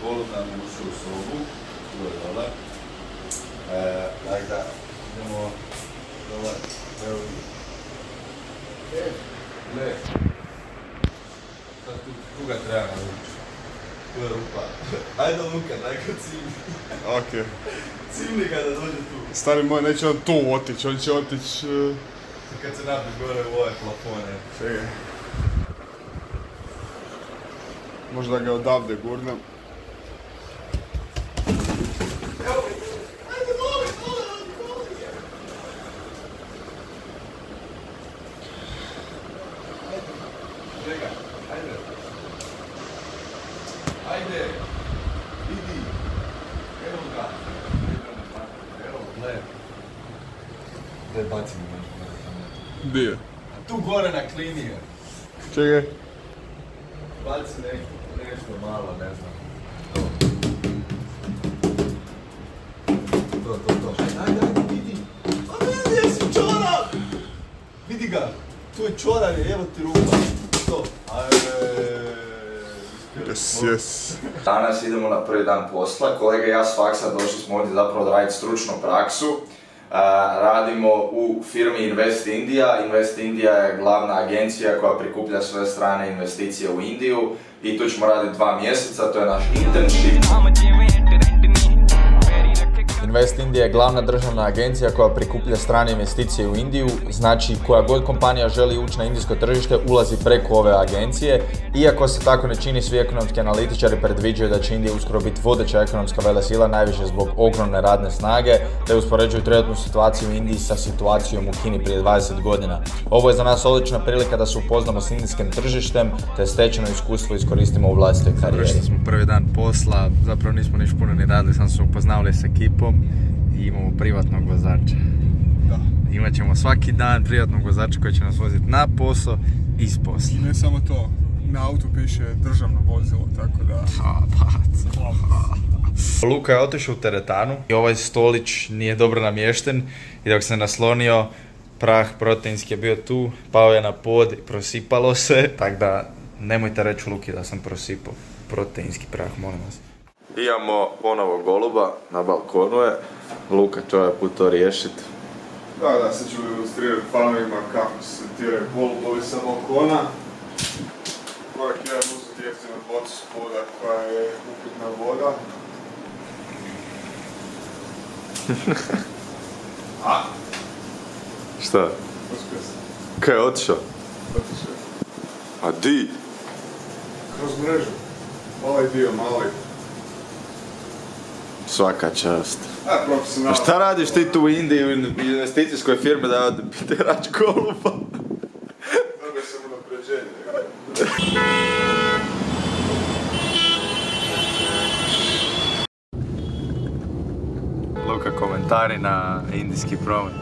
Golub nam je ušao u sobu, tu je dole. Tako da, idemo dole, evo vidim. Gle, sad tu ga treba navući. Tu je rupa. Ajde Luka, daj ga cimni. Okej. Cimni ga da dođe tu. Stari moj, neće on tu otići, on će otići... Kad se napi gore u ove plafone. Čekaj. Možda ga odavde gurnem. Čekaj, ajde. Ajde, vidi. Evo ga. Evo, gle. Gdje bacim ga. Gdje je? Tu gore na klinije. Čekaj. Baci nešto malo, ne znam. To. Ajde, vidi. A vidi, jesi čorar! Vidi ga. Tu je čorar, evo ti rupa. To. Ajde. Yes. Danas idemo na prvi dan posla. Kolega i ja s faksa došli smo ovdje zapravo da raditi stručnu praksu. Radimo u firmi Invest India. Invest India je glavna agencija koja prikuplja sve strane investicije u Indiju i tu ćemo raditi 2 mjeseca, to je naš internship. Invest India je glavna državna agencija koja prikuplja strane investicije u Indiju, znači koja god kompanija želi ući na indijsko tržište ulazi preko ove agencije. Iako se tako ne čini, svi ekonomski analitičari predviđaju da će Indija uskoro biti vodeća ekonomska velesila, najviše zbog ogromne radne snage, te uspoređuju trenutnu situaciju u Indiji sa situacijom u Kini prije 20 godina. Ovo je za nas odlična prilika da se upoznamo s indijskim tržištem, te stečeno iskustvo iskoristimo u vlastitoj karijeri. Završili smo prvi dan posla, zapravo nismo niš puno ni radili, sam se upoznavali s ekipom i imamo privatnog vozača. Da. Imat ćemo svaki dan privatnog vozača koji će nas voziti na posao i s posla. Ne samo to, na autu piše državno vozilo, tako da... Luka je otišao u teretanu i ovaj stolić nije dobro namješten i dok se naslonio, prah proteinski je bio tu, pao je na pod i prosipalo se, tako da nemojte reći Luki da sam prosipao proteinski prah, molim vas. Imamo ponovo goluba, na balkonu je. Luka će ovaj put to riješit. Da, sad ću ilustrirati fanovima kako se tiraju golubovi sa balkona. Korak jedan uzeti jeftinu bocu spoda koja je upitna voda. A? Šta? Uspio sam. Kaj je otišao? Otišao. A di? Kroz mrežu. Ovaj dio mali. Svaka čast. Profesionalno. A šta radiš ti tu u Indiji u investicijskoj firmi da odbite rač goluba? Dobio sam unapređenje. Luka, komentari na indijski promet.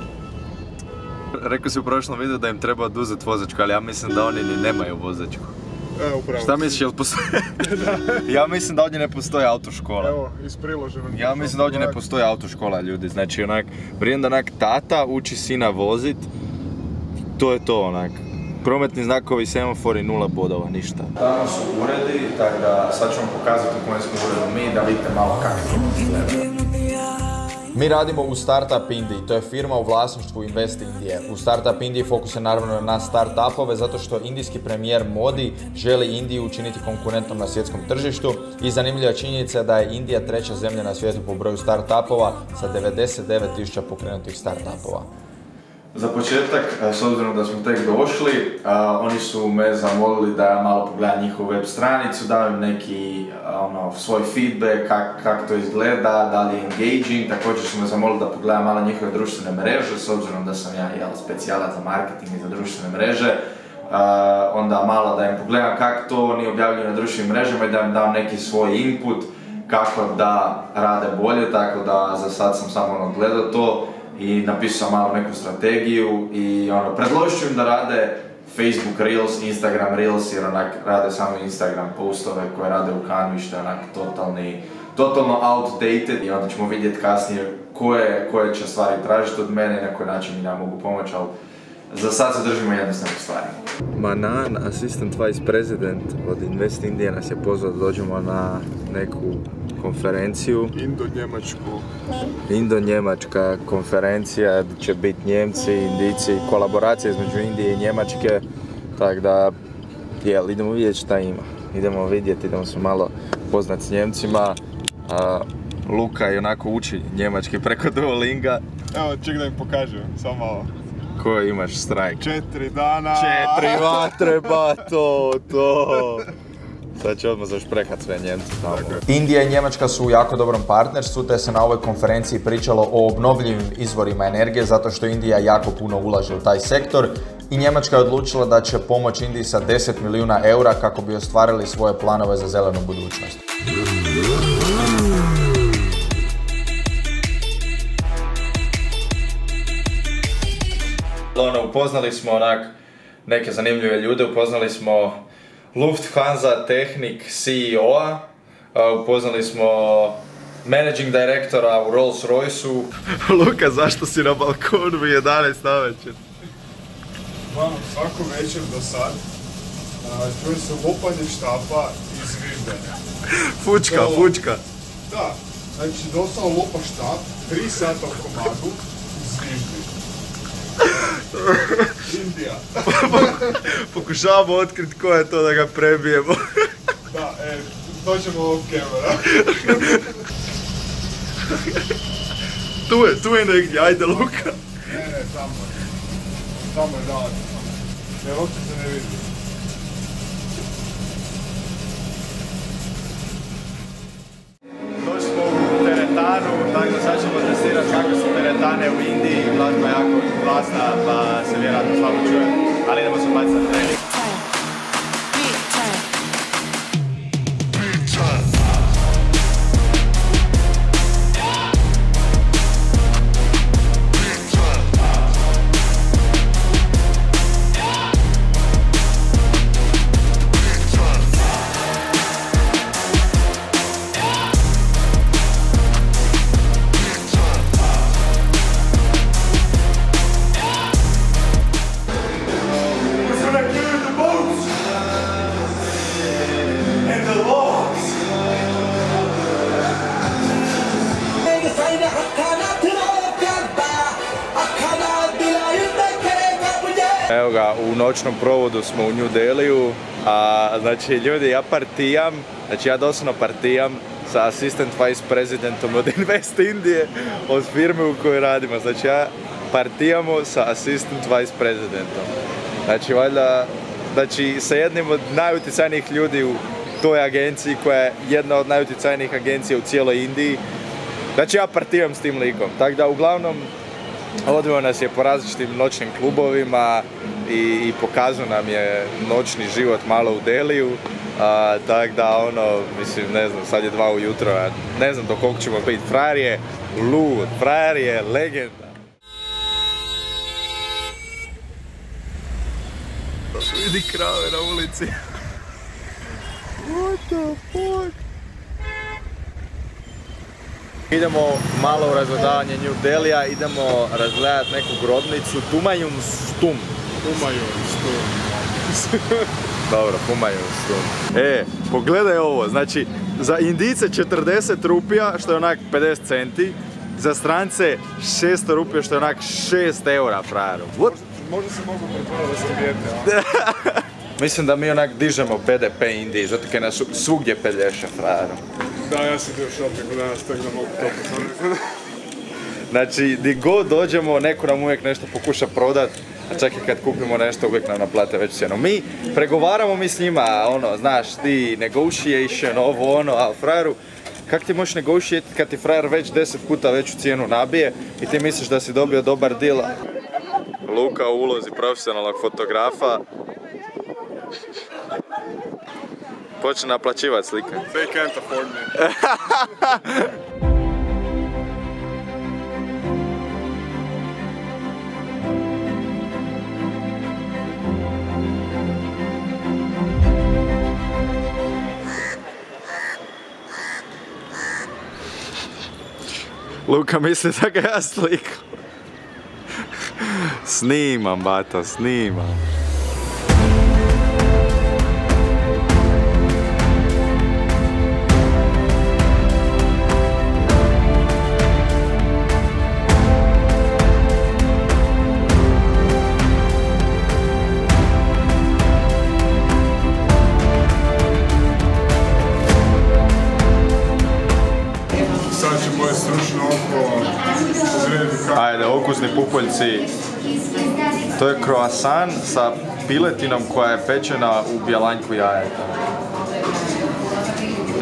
Rekao si u prošlom videu da im treba oduzeti vozačku, ali ja mislim da oni ni nemaju vozačku. Upravo. Šta misliš, jel postoji? Ja mislim da ovdje ne postoji autoškola. Evo, iz priloženog. Ja mislim da ovdje ne postoji autoškola, ljudi. Znači, onak, vrijeme da onak tata uči sina vozit, to je to, onak. Prometni znakovi, semafori, 0 bodova, ništa. Tamo su uredi, tako da sad ćemo pokazati u kojem smo uredu mi, da vidite malo kako to izgleda. Mi radimo u Startup Indiji, to je firma u vlasništvu Invest Indije. U Startup Indiji fokus je naravno na startupove zato što indijski premijer Modi želi Indiju učiniti konkurentnom na svjetskom tržištu i zanimljiva činjenica je da je Indija 3. zemlja na svijetu po broju startupova sa 99.000 pokrenutih startupova. Za početak, s obzirom da smo tek došli, oni su me zamolili da ja malo pogledam njihovu web stranicu, dam im neki svoj feedback, kako to izgleda, da li je engaging. Također su me zamolili da pogledam malo njihove društvene mreže, s obzirom da sam ja specijalac za marketing i za društvene mreže. Onda malo da im pogledam kako to oni objavljuju na društvenim mrežama i da im dam neki svoj input kako da rade bolje, tako da za sad sam samo gledao to i napisao malo neku strategiju i predložit ću im da rade Facebook Reels, Instagram Reels jer onak rade samo Instagram postove koje rade u Canvi što je onak totalno outdated i onda ćemo vidjeti kasnije koje će stvari tražiti od mene i na koji način mi ja mogu pomoći, ali za sad se držimo jednostavnih stvari. Manan, assistant vice president od Invest India, nas je pozvao da dođemo na neku konferenciju. Indo-njemačka konferencija, gdje će biti Njemci, Indijci, kolaboracija između Indije i Njemačke. Tako da, idemo vidjeti šta ima. Idemo vidjeti, idemo se malo poznat s Njemcima. Luka je onako uči njemački preko Duolinga. Evo, ček da im pokažem, samo malo. Koji imaš strajk? 4 dana! 4 vatre, ba, to! Sad će odmah zašprehat sve Njemci tamo. Indija i Njemačka su u jako dobrom partnerstvu, te se na ovoj konferenciji pričalo o obnovljivim izvorima energije, zato što Indija jako puno ulaže u taj sektor i Njemačka je odlučila da će pomoći Indiji sa 10 milijuna eura kako bi ostvarili svoje planove za zelenu budućnost. Upoznali smo neke zanimljive ljude, upoznali smo Lufthansa Technik CEO-a, upoznali smo managing directora u Rolls-Royce-u. Luka, zašto si na balkonu u 11 navečer? Svaku večer do sad čuje se lopanje štapa i zviždanje. Fučka. Da, znači doslovno lopa štap, 3 sata u komadu i zviždi. Indija. Pokušavamo otkriti ko je to da ga prebijemo. Da, to ćemo off camera. Tu je negdje, ajde Luka. Ne, tamo je daleko. Ne, uopće se ne vidi. Došli smo u teretanu, tako da sad ćemo testirati kako su teretane u Indiji. Glazba je jako glasna, pa se vjerojatno slabo čuje, ali idemo se baciti na trening. Evo ga, u noćnom provodu smo u New Deliju, znači ljudi, ja doslovno partijam sa assistant vice presidentom od Invest Indije, od firme u kojoj radimo, znači ja partijamo sa assistant vice presidentom. Znači valjda, sa jednim od najutjecajnijih ljudi u toj agenciji, koja je jedna od najutjecajnijih agencija u cijeloj Indiji, znači ja partijam s tim likom, tako da uglavnom odveo nas je po različitim noćnim klubovima i pokazao nam je noćni život malo u Deliju, tako da mislim, ne znam, sad je 2 ujutro, ne znam do koliko ćemo biti. Frajer je lud, frajer je legenda. Vidi krave na ulici. What the fuck? Idemo malo u razgledavanje New Delija, idemo razgledati neku grobnicu, Humayun Stum. Dobro, Humayun Stum. Pogledaj ovo, znači za Indijce 40 rupija, što je onak 50 centi, za strance 600 rupija, što je onak 6 eura, frajeru. Možda se mogu pretvorati da ste vjerne, Mislim da mi onak dižemo BDP Indiji, zato kaj nas svugdje pelješe, frajeru. Da, ja sam bio u shoppingu danas, tako da mogu to potvoriti. Znači, di god dođemo, neko nam uvijek nešto pokuša prodat, a čak i kad kupimo nešto, uvijek nam naplate veću cijenu. Mi pregovaramo s njima, znaš, ti negotiation, a frajeru, kak ti možeš negotiate kad ti frajer već 10 puta veću cijenu nabije i ti misliš da si dobio dobar deal? Luka u ulozi profesionalnog fotografa počne naplaćivati slike. They can't afford me. Luka misli da ga ja slikam. Snimam, bato, snimam. Sad će moje stručno oko odrediti kako. Ajde, okusni pupoljci. To je croissant sa piletinom koja je pečena u bjelanjku jajeta.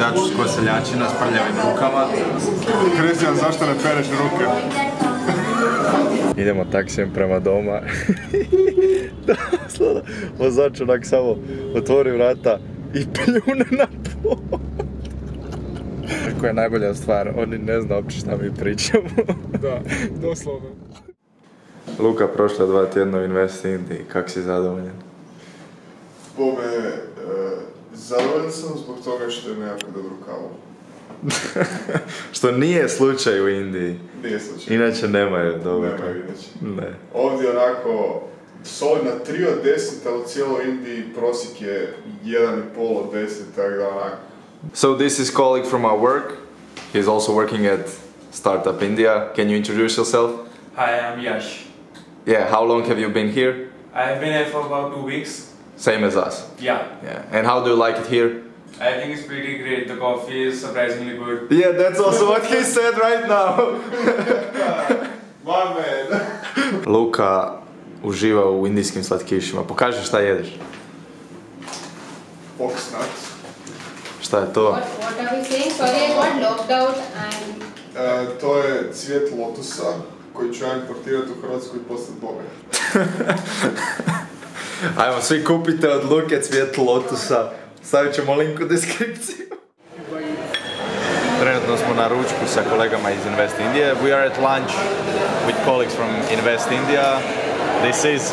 Ja ću s koseljačina s prljavim rukama. Kristijan, zašto ne pereš ruke? Idemo taksijem prema doma. Doslovno, vozač onak samo otvori vrata i pljune na pod. Koja je najbolja stvar, oni ne zna uopće šta mi pričamo. Da, doslovno. Luka, prošla 2 tjedna u Invest Indiji, kak si zadovoljan? Bome, zadovoljan sam zbog toga što je jako dobru kavu. Što nije slučaj u Indiji. Nije slučaj. Inače nemaju dobro. Nemaju inače. Ne. Ovdje onako, solidna 3 od 10, ali u cijeloj Indiji prosjek je 1,5 od 10, tako da onako. So this is colleague from our work. He's also working at Startup India. Can you introduce yourself? Hi, I'm Yash. Yeah, how long have you been here? I've been here for about 2 weeks. Same as us. Yeah, Yeah. And how do you like it here? I think it's pretty great. The coffee is surprisingly good. Yeah, that's also what he said right now. My man! Luka uživa u indijskim slatkišima. Pokaži šta jedeš. Fox nuts. Šta je to? What are we saying? Sorry, I got locked out and... To je cvijet lotusa koji ću ja importirati u Hrvatsku i postati bogat. Ajmo, svi kupite od Luke cvijet lotusa. Stavit ćemo link u deskripciju. Trenutno smo na ručku sa kolegama iz Invest India. We are at lunch with colleagues from Invest India. This is...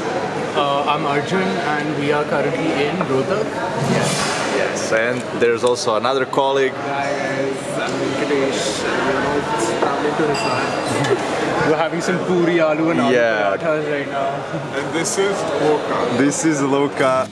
I'm Arjun and we are currently in Rohtak. Yes, and there's also another colleague. Guys, I'm Venkatesh. It's traveling to Hisar. We're having some puri, aloo and aloo Yeah. parathas right now. And this is Luka. This is Luka.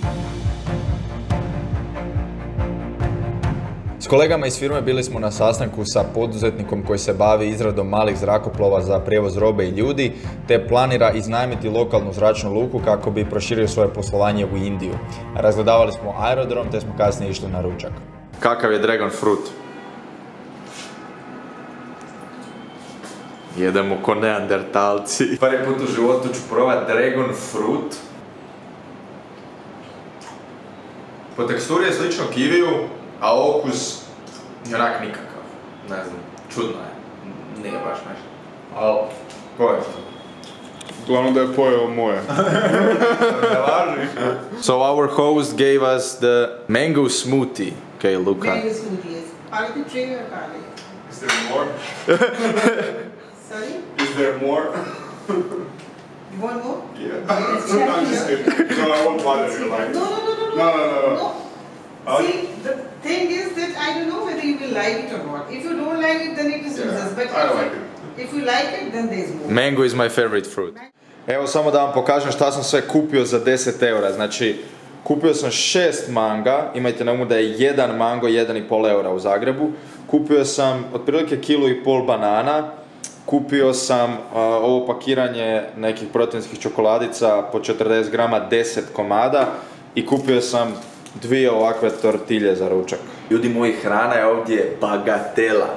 S kolegama iz firme bili smo na sastanku sa poduzetnikom koji se bavi izradom malih zrakoplova za prijevoz robe i ljudi, te planira iznajmiti lokalnu zračnu luku kako bi proširio svoje poslovanje u Indiju. Razgledavali smo aerodrom, te smo kasnije išli na ručak. Kakav je Dragon Fruit? Jedemo ko neandertalci. Prvi put u životu ću probati Dragon Fruit. Po teksturi je slično kiviju, a okus je onak nikakav. Ne znam, čudno je. Nije baš nešto. Ali, ko je to? Glavno da je pojeo moje. Ne važi. So our host gave us the mango smoothie. Okay, Luka. Mango smoothies. Palatine tray or garlic? Is there more? Sorry? Is there more? You want more? Yeah. I'm just kidding. No, I won't bother you like. No. No. See, the thing is that I don't know whether you will like it or not. If you don't like it, then it is useless. But I like if you like it, then there is more. Mango is my favorite fruit. Evo samo da vam pokažem šta sam sve kupio za 10 eura. Znači, kupio sam 6 manga, imajte na umu da je jedan mango 1,5 eura u Zagrebu. Kupio sam otprilike 1,5 kg banana. Kupio sam ovo pakiranje nekih proteinskih čokoladica po 40 grama 10 komada. I kupio sam 2 ovakve tortilje za ručak. Ljudi moji, hrana je ovdje bagatela.